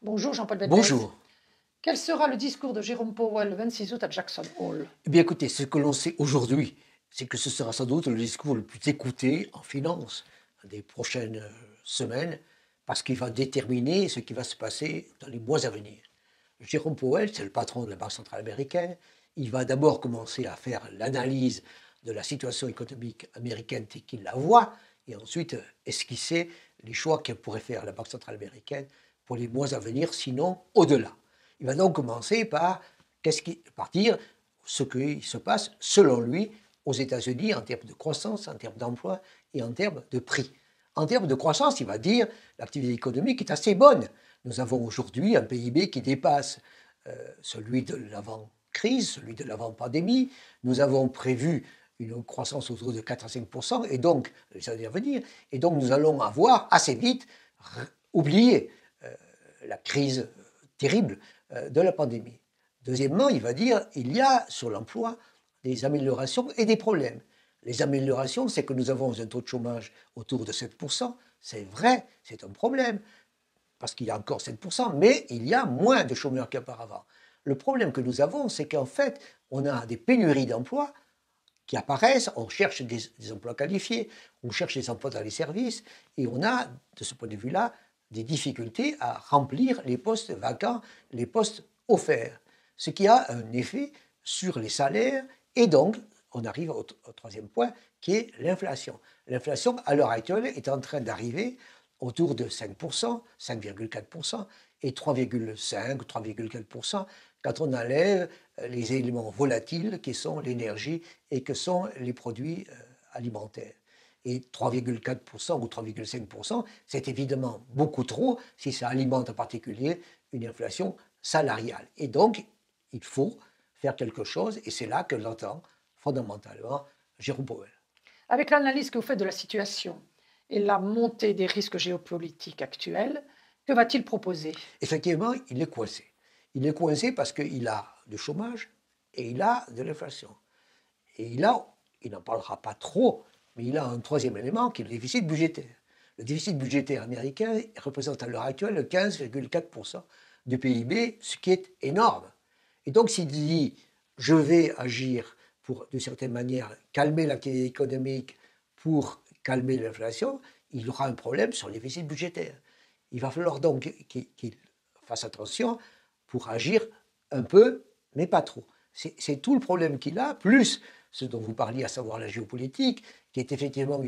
Bonjour Jean-Paul Belbès. Bonjour. Quel sera le discours de Jérôme Powell le 26 août à Jackson Hole? Eh bien écoutez, ce que l'on sait aujourd'hui, c'est que ce sera sans doute le discours le plus écouté en finance des prochaines semaines, parce qu'il va déterminer ce qui va se passer dans les mois à venir. Jérôme Powell, c'est le patron de la Banque centrale américaine. Il va d'abord commencer à faire l'analyse de la situation économique américaine telle qu'il la voit, et ensuite esquisser les choix que pourrait faire la Banque centrale américaine pour les mois à venir, sinon au-delà. Il va donc commencer par dire ce qui se passe, selon lui, aux États-Unis en termes de croissance, en termes d'emploi et en termes de prix. En termes de croissance, il va dire l'activité économique est assez bonne. Nous avons aujourd'hui un PIB qui dépasse celui de l'avant-crise, celui de l'avant-pandémie. Nous avons prévu une croissance autour de 4 à 5%, et donc, les années à venir, et donc nous allons avoir assez vite oublié la crise terrible de la pandémie. Deuxièmement, il va dire il y a sur l'emploi des améliorations et des problèmes. Les améliorations, c'est que nous avons un taux de chômage autour de 7%. C'est vrai, c'est un problème, parce qu'il y a encore 7%, mais il y a moins de chômeurs qu'auparavant. Le problème que nous avons, c'est qu'en fait, on a des pénuries d'emplois qui apparaissent, on cherche des emplois qualifiés, on cherche des emplois dans les services, et on a, de ce point de vue-là, des difficultés à remplir les postes vacants, les postes offerts, ce qui a un effet sur les salaires, et donc on arrive au troisième point, qui est l'inflation. L'inflation, à l'heure actuelle, est en train d'arriver autour de 5%, 5,4%, et 3,5, 3,4%, quand on enlève les éléments volatiles qui sont l'énergie et que sont les produits alimentaires. Et 3,4% ou 3,5%, c'est évidemment beaucoup trop si ça alimente en particulier une inflation salariale. Et donc, il faut faire quelque chose, et c'est là que l'entend fondamentalement Jérôme Powell. Avec l'analyse que vous faites de la situation et la montée des risques géopolitiques actuels, que va-t-il proposer? Effectivement, il est coincé. Il est coincé parce qu'il a du chômage et il a de l'inflation. Et il n'en parlera pas trop, mais il a un troisième élément qui est le déficit budgétaire. Le déficit budgétaire américain représente à l'heure actuelle 15,4% du PIB, ce qui est énorme. Et donc s'il dit « je vais agir pour, d'une certaine manière, calmer l'activité économique pour calmer l'inflation », il aura un problème sur le déficit budgétaire. Il va falloir donc qu'il fasse attention pour agir un peu, mais pas trop. C'est tout le problème qu'il a, plus ce dont vous parliez, à savoir la géopolitique, qui est effectivement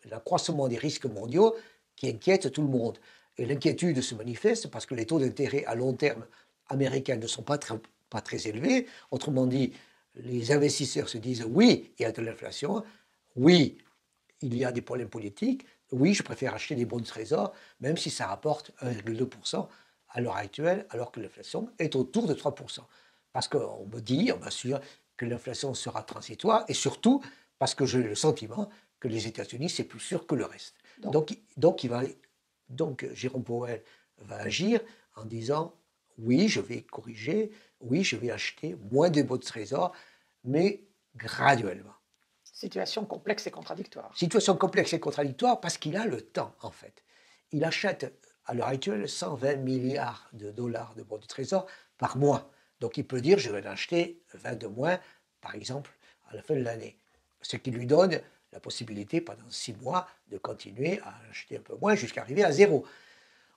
l'accroissement des risques mondiaux qui inquiète tout le monde. Et l'inquiétude se manifeste parce que les taux d'intérêt à long terme américains ne sont pas très élevés. Autrement dit, les investisseurs se disent oui, il y a de l'inflation, oui, il y a des problèmes politiques, oui, je préfère acheter des bons de trésor, même si ça rapporte 1,2% à l'heure actuelle, alors que l'inflation est autour de 3%. Parce qu'on me dit, on m'assure que l'inflation sera transitoire, et surtout parce que j'ai le sentiment que les États-Unis, c'est plus sûr que le reste. Donc Jérôme Powell va agir en disant, oui, je vais corriger, oui, je vais acheter moins de bons de trésor, mais graduellement. Situation complexe et contradictoire. Situation complexe et contradictoire parce qu'il a le temps, en fait. Il achète, à l'heure actuelle, 120 milliards de dollars de bons de trésor par mois. Donc il peut dire, je vais en acheter 20 de moins, par exemple, à la fin de l'année. Ce qui lui donne la possibilité, pendant 6 mois, de continuer à acheter un peu moins jusqu'à arriver à zéro.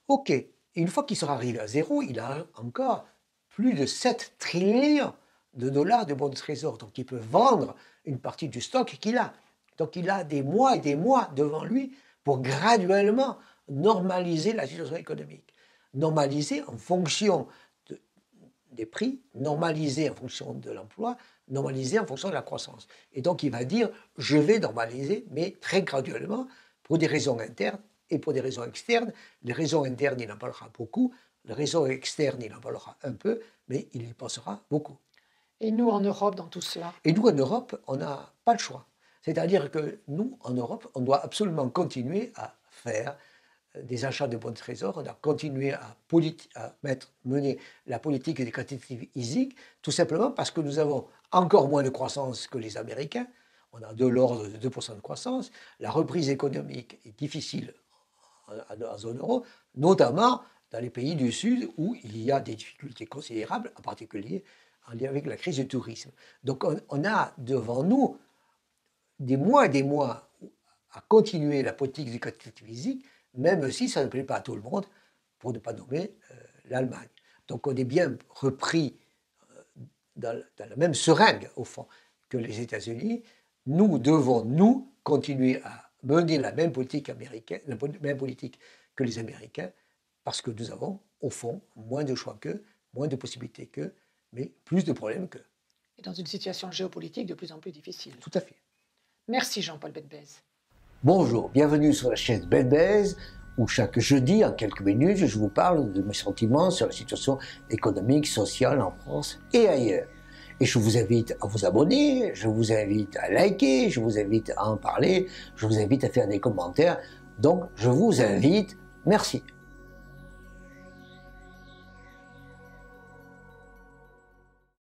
OK. Et une fois qu'il sera arrivé à zéro, il a encore plus de 7 trillions de dollars de bons de trésor. Donc il peut vendre une partie du stock qu'il a. Donc il a des mois et des mois devant lui pour graduellement normaliser la situation économique. Normaliser en fonction des prix, normaliser en fonction de l'emploi, normaliser en fonction de la croissance. Et donc il va dire, je vais normaliser, mais très graduellement, pour des raisons internes et pour des raisons externes. Les raisons internes, il en parlera beaucoup. Les raisons externes, il en parlera un peu, mais il y pensera beaucoup. Et nous, en Europe, dans tout cela? Et nous, en Europe, on n'a pas le choix. C'est-à-dire que nous, en Europe, on doit absolument continuer à faire des achats de bons de trésor, on a continué à mener la politique du quantitative easing, tout simplement parce que nous avons encore moins de croissance que les Américains. On a de l'ordre de 2% de croissance. La reprise économique est difficile en zone euro, notamment dans les pays du Sud où il y a des difficultés considérables, en particulier en lien avec la crise du tourisme. Donc on a devant nous des mois et des mois à continuer la politique éducative physique, même si ça ne plaît pas à tout le monde, pour ne pas nommer l'Allemagne. Donc on est bien repris dans la même seringue, au fond, que les États-Unis. Nous devons, nous, continuer à mener la même politique américaine, la même politique que les Américains, parce que nous avons, au fond, moins de choix qu'eux, moins de possibilités qu'eux, mais plus de problèmes qu'eux. Et dans une situation géopolitique de plus en plus difficile. Tout à fait. Merci Jean-Paul Bedbez. Bonjour, bienvenue sur la chaîne Bedbez, où chaque jeudi, en quelques minutes, je vous parle de mes sentiments sur la situation économique, sociale en France et ailleurs. Et je vous invite à vous abonner, je vous invite à liker, je vous invite à en parler, je vous invite à faire des commentaires. Donc, je vous invite. Merci.